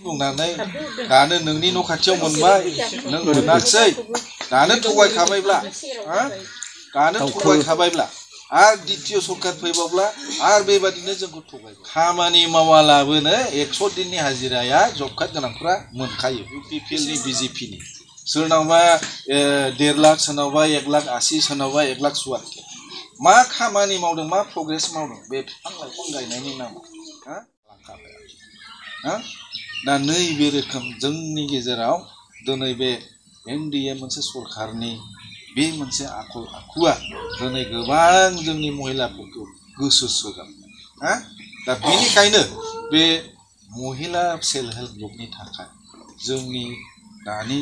बुंनानै दानो नोंनि न' खाथियाव मोनबाय नों मोनाखिसै दानो थगायखाबायब्ला दानो थगायखाबायब्ला आरो द्वितीय सरकार फैबावब्ला आरो बेबादिनो जोंखौ थगायबाय खामानि मावालाबोनो 100 दिननि हाजिराया जब कार्ड गोनांफ्रा मोनखायो UPPL नि BJP नि सोरनावबा 1.5 लाख सोरनावबा 1,80,000 सोरनावबा 1,70,000 मा खामानि मावदों मा प्रग्रेस मावदों बे बिफां लाइफां गायनायनि नामाव दा नैबे रोखोम जोंनि गेजेराव दिनै बे NDA मोनसे सरकारनि बे मोनसे आखल आखुआ दिनै गोबां जोंनि महिलाफोरखौ गोसो सोगोन दा बेनिखायनो बे महिला सेल्फ हेल्प ग्रुपनि थाखाय जोंनि दानि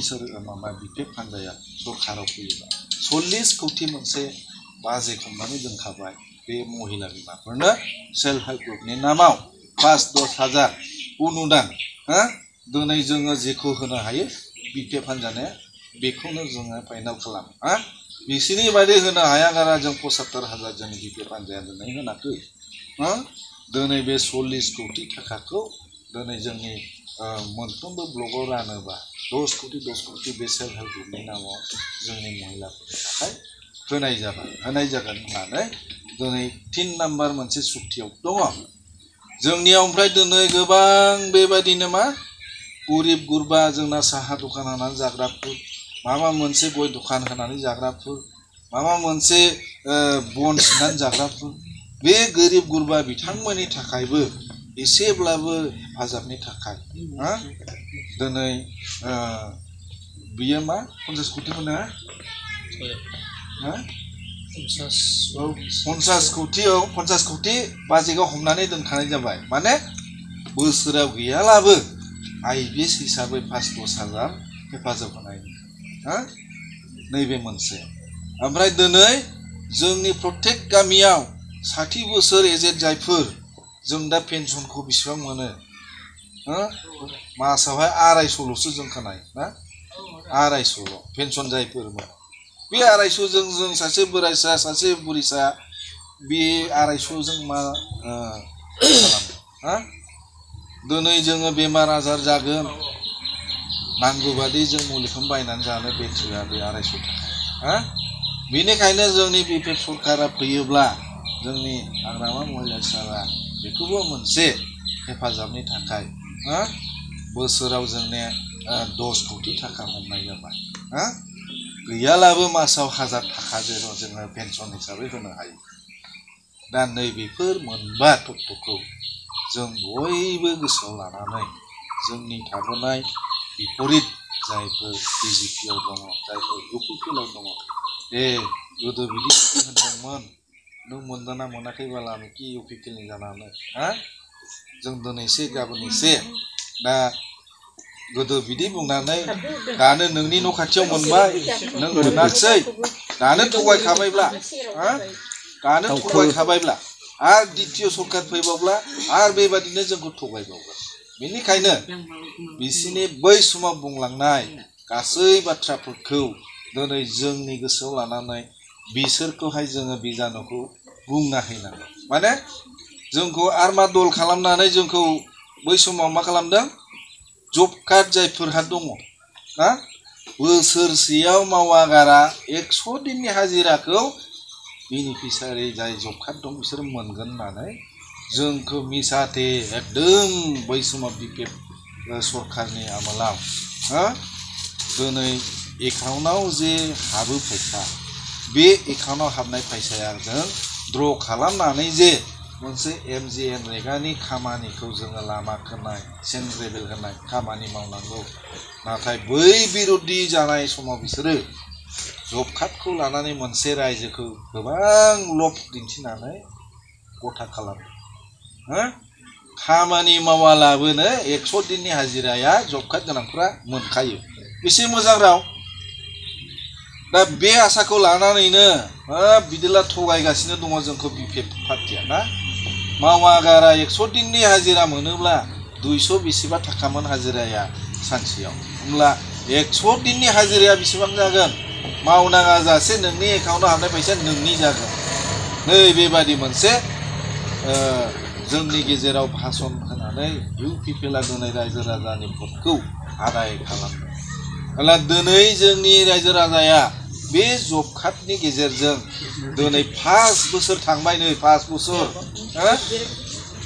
बिफेक फान्दाया सरकाराव फैयोबा 40 कोटी मोनसे बाजेट खालामनानै दोनखाबाय बे महिला बिमाफोरनो सेल्फ हेल्प ग्रुपनि नामाव 5-10,000 अनुदान दिनै जोङो जेखौ होनो हायो बिफेक फानजानाया बेखौनो जोङो फाइनाल खालामो बिसिनि बायदि होनो हाया गारा जों 75,000 जोंनि बिफेक फानजाया दिनै होनाखै दिनै बे 40 कोटी थाखाखौ दिनै जोंनि मोनफ्रोमबो ब्लकआव रानोबा 10 कोटी बे सेल्फ हेल्प ग्रुपनि नामाव जोंनि महिलाफोरनि थाखाय होनाय जागोन होननानै दिनै 3 नाम्बार मोनसे सुक्तियाव दङ जोंनियाव ओमफ्राय दिनै गोबां बेबायदिनो मा गरिब गुरबा जोंना साहा दखान होनानै जाग्राफोर माबा मोनसे गय दखान होनानै जाग्राफोर माबा मोनसे बन सिननानै जाग्राफोर बे गरिब गुरबा बिथांमोननि थाखायबो एसेब्लाबो हेफाजाबनि थाखाय दिनै बियो मा 50 कोटी मोनो 50 कोटी बाजेटआव हमनानै दोनखानाय जाबाय माने बोसोराव गैयालाबो IBS हिसाबै 5-10,000 हेफाजाब होनाय नैबे मोनसे ओमफ्राय दिनै जोंनि प्रत्येक गामियाव 60 बोसोर एजेड जायफोर जों दा पेन्सनखौ बेसेबां मोनो मासावहाय 250ल'सो जों खोनायो 250ल' पेन्सन जायफोर मोनो बे 250 जों सासे बोराइसा सासे बुरिसा बे 250 जों मा खालामो दिनै जोङो बेमार आजार जागोन नांगौ बादि जों मुलिखौ बायनानै जानो बे थोआ बे 250 थाखा बेनिखायनो जोंनि बिफेक सरकारा फैयोब्ला जोंनि हाग्रामा महिला सारा बेखौबो मोनसे हेफाजाबनि थाखाय बोसोराव जोंने 10 कोटी थाखा मोननाय जाबाय गैयालाबो मासाव 1000 थाखा जेराव जोङो पेन्सन हिसाबै होनो हायो दा नैबेफोर मोनबा तत्त्वखौ जों बयबो गोसोआव लानानै जोंनि थाबोनाय बिपरित जायफोर BJPआव दङ जायफोर UPPLआव दङ गोदो बिदि होनदोंमोन नों मोनदोंना मोनाखै बाला नोखि UPPLनि जानानै जों दिनै एसे गाबोन एसे दा गोदो बिदि बुंनानै दानो नोंनि न' खाथियाव मोनबाय नों मोनाखिसै दानो थगायखाबायब्ला आरो द्वितीय सरकार फैबावब्ला आरो बेबादिनो जोंखौ थगायबावगोन बेनिखायनो बिसिनि बै समाव बुंलांनाय गासै बाथ्राफोरखौ दिनै जोंनि गोसोआव लानानै बिसोरखौहाय जोङो बिजानुखौ बुंना हैनांगौ माने जोंखौ आरमा दल खालामनानै जोंखौ बै समाव मा खालामदों जब कार्ड जायफोरहा दङ बोसोरसेयाव मावागारा 100 दिननि हाजिराखौ बेनिफिसारि जाय जब कार्ड दं बिसोर मोनगोन होननानै जोंखौ मिसाथे एकदम बै समाव बिफेक सरकारनि आमोलाव दिनै एकाउन्टआव जे हाबो फैसा बे एकाउन्टआव हाबनाय फैसाया जों द्र खालामनानै जे मोनसे MGNरेगानि खामानिखौ जोङो लामा खोनाय सेन्ट ग्रेभेल होनाय खामानि मावनांगौ नाथाय बै बिरोधि जानाय समाव बिसोरो जब कार्डखौ लानानै मोनसे रायजोखौ गोबां लब दिन्थिनानै गथा खालामो खामानि मावालाबोनो 100 दिननि हाजिराया जब कार्ड गोनांफ्रा मोनखायो बेसे मोजां राव दा बे आसाखौ लानानैनो बिदिला थगायगासिनो दङ जोंखौ बिफेक पार्टिया मावागारा 100 दिननि हाजिरा मोनोब्ला 200 बेसेबा थाखामोन हाजिराया सानसेयाव होमब्ला 100 दिननि हाजिराया बेसेबां जागोन मावनाङा जासे नोंनि एकाउन्टआव हाबनाय फैसा नोंनि जागोन नै बेबादि मोनसे जोंनि गेजेराव भाषण होनानै UPPLआ दिनै रायजो राजानि भटखौ आदाय खालामदों। अब्ला दिनै जोंनि रायजो राजाया बे जब कार्डनि गेजेरजों दिनै 5 बोसोर थांबाय नै 5 बोसोर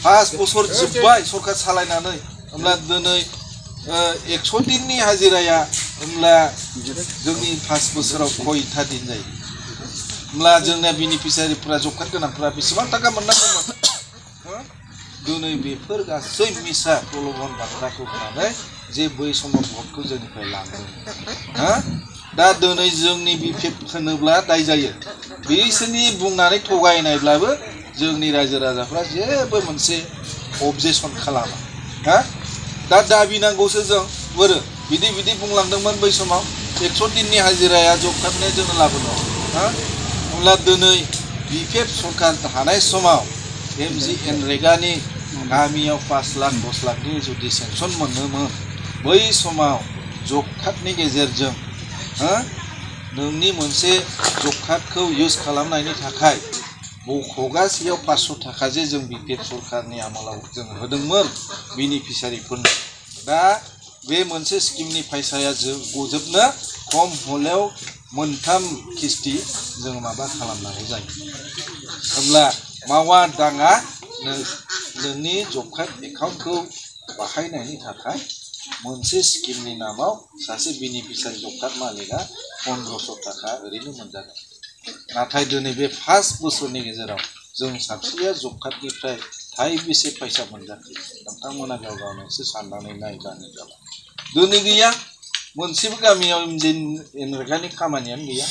5 बोसोर जोब्बाय सरकार सालायनानै होमब्ला दिनै 100 दिननि हाजिराया होमब्ला जोंनि 5 बोसोराव खयथा दिन जायो होमब्ला जोंना बेनिफिसियारिफोरा जब कार्ड गोनांफोरा बेसेबां थाखा मोननांगौमोन दिनै बेफोर गासै मिसा प्रलोभन बाथ्राखौ होनानै जे बै समाव भटखौ जोंनिफ्राय लांदों दा दिनै जोंनि BPF होनोब्ला दाय जायो बिसोरनि बुंनानै थगायनायब्लाबो जोंनि रायजो राजाफ्रा जेबो मोनसे अबजेक्सन खालामा दा दाबि नांगौसो जों बोरो बिदि बुंलांदोंमोन बै समाव 100 दिननि हाजिराया जब कार्डनि जोंनो लाबोनो होमब्ला दिनै BPF सरकार थानाय समाव MGNREGAनि गामियाव 5 लाख 10 लाखनि जुदि सेंसन मोनोमोन बै समाव जब कार्डनि गेजेरजों नोंनि मोनसे जब कार्डखौ इउज खालामनायनि थाखाय बख'गासेयाव 500 थाखा जे जों BPF सरकारनि आमोलाव जों होदोंमोन बेनिफिसियारिफोरनो दा बे मोनसे स्किमनि फैसाया गजोबनो खम हलेव मोनथाम किस्ति जों माबा खालामनांगौ जायो होमब्ला मावा दाङा नोंनि जब कार्ड एकाउन्टखौ बाहायनायनि थाखाय मोनसे स्किमनि नामाव सासे बेनिफिसियारि जब कार्ड मालिकआ 1500 थाखा ओरैनो मोनजागोन नाथाय दिनै बे 5 बोसोरनि गेजेराव जों सासेया जब कार्डनिफ्राय थाइबेसे फैसा मोनजाखो नोंथांमोना गाव गावनो एसे साननानै नायबानो जाबाय दिनै गैया मोनसेबो गामियाव MGNREGAनि खामानियानो गैया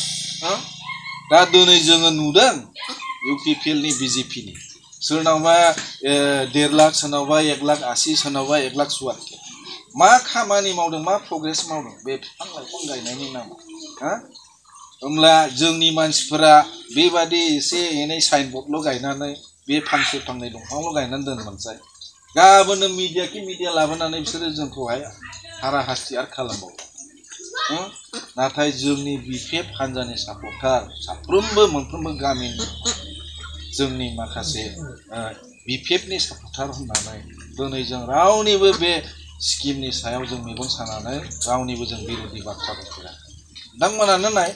दा दिनै जोङो नुदों UPPLनि BJPनि सोरनावबा 1.5 लाख सोरनावबा 1,80,000 सोरनावबा 1,70,000 मा खामानि मावदों मा प्रग्रेस मावदों बे बिफां लाइफां गायनायनि नामाव होमब्ला जोंनि मानसिफोरा बेबादि एसे एनै साइनबर्डल' गायनानै बे फांसे फांनै दंफांल' गायनानै दोनमोनसाय गाबोनो मिडिया लाबोनानै बिसोरो जोंखौहाय हारा-हास्ति आरो खालामबावो नाथाय जोंनि BPF हान्जानि सापर्टार साफ्रोमबो मोनफ्रोमबो गामिनि जोंनि माखासे BPFनि सापर्टार होननानै दिनै जों रावनिबो बे स्किमनि सायाव जों मेगन सानानै रावनिबो जों बिरोधि बाथ्रा बुंफेरा नोंथांमोनानो नाय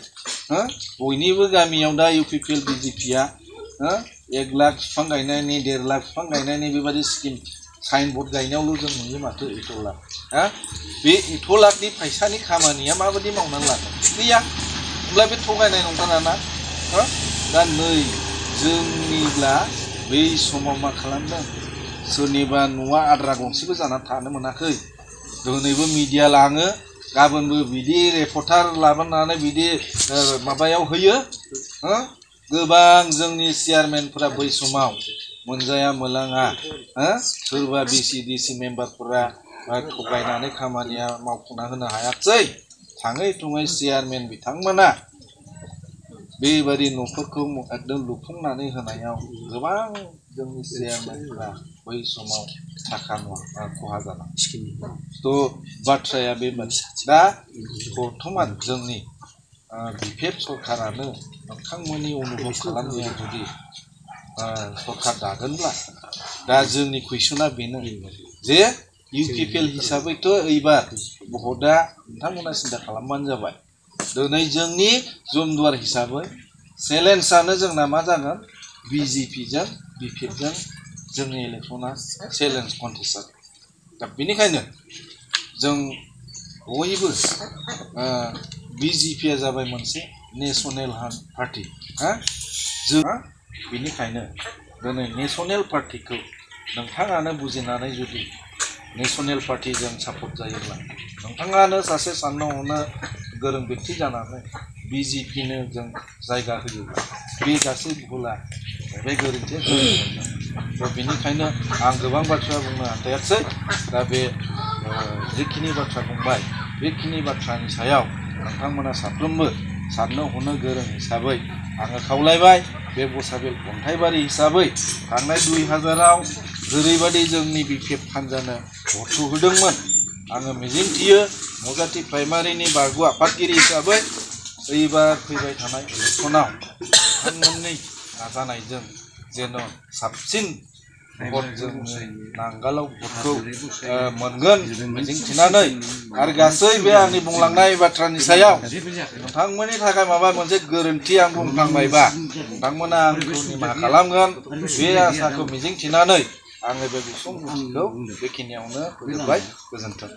बयनिबो गामियाव दा UPPL BJPआ 1 लाख बिफां गायनायनि 1.5 लाख बिफां गायनायनि बेबादि स्किम साइनबर्ड गायनायावल' जों नुयो माथो 1 लाख बे 1 लाखनि फैसानि खामानिया माबायदि मावनानै लादों गैया होमब्ला बे थगायनाय नंगौना ना दा नै जोंनिब्ला बै समाव मा खालामदों सोरनिबा न'आ आद्रा गंसेबो जाना थानो मोनाखै दिनैबो मिडिया लाङो गाबोनबो बिदि रिपर्टार लाबोनानै बिदि माबायाव होयो गोबां जोंनि चेयारमेनफोरा बै समाव मोनजाया मोलाङा सोरबा BCDC मेम्बारफोरा थगायनानै खामानिया मावफुंना होनो हायाखै थाङै थुङै चेयारमेन बिथांमोना बेबादि न'फोरखौ एकदम लुफुंनानै होनायाव गोबां जोंनि चेयारमेनफोरा बै समाव थाखा खहा जादों थ' बाथ्राया बेबादि दा बर्थमान जोंनि BPF सरकारानो नोंथांमोननि अनुभब खालामनाया जुदि सरकार दागोनब्ला दा जोंनि कुइसना बेनो जे UPPL हिसाबैथ' एबार भटआ नोंथांमोना सिन्था खालामबानो जाबाय दिनै जोंनि जमदुवार हिसाबै चेलेन्जआनो जोंना मा जागोन BJPजों BPFजों जोंनि इलेक्सना चेलेन्ज कन्टेस्ट जागोन दा बेनिखायनो जों बयबो BJPआ जाबाय मोनसे नेसनेल पार्टी जों बेनिखायनो दिनै नेसनेल पार्टीखौ नोंथाङानो बुजिनानै जुदि नेसनेल पार्टीजों सापर्ट जायोब्ला नोंथाङानो सासे साननो हनो गोरों व्यक्ति जानानै BJPनो जों जायगा होयोब्ला बे गासै भुला बे गोरोन्थिया दा बेनिखायनो आं गोबां बाथ्रा बुंनो हाथायाखै दा बे जिखिनि बाथ्रा बुंबाय बेखिनि बाथ्रानि सायाव नोंथांमोना साफ्रोमबो साननो हनो गोरों हिसाबै आङो खावलायबाय बे बसाबिल अन्थाइबारि हिसाबै थांनाय 2000आव जेरैबादि जोंनि BPF हान्जानो भटखौ होदोंमोन आङो मिजिंथियो मजाथि प्राइमारिनि बारग' आफादगिरि हिसाबै एबार फैबाय थानाय इलेक्सनाव नोंथांमोननि नाजानायजों जेन' साबसिन भटजों नांगालाव भटखौ मोनगोन मिजिंथिनानै आरो गासै बे आंनि बुंलांनाय बाथ्रानि सायाव नोंथांमोननि थाखाय माबा मोनसे गोरोन्थि आं बुंफ्लांबायबा नोंथांमोना आंखौ निमाहा खालामगोन बे आसाखौ मिजिंथिनानै आङो बे गुसुं बुंथिखौ बेखिनियावनो फोजोबबाय। गोजोन्थों।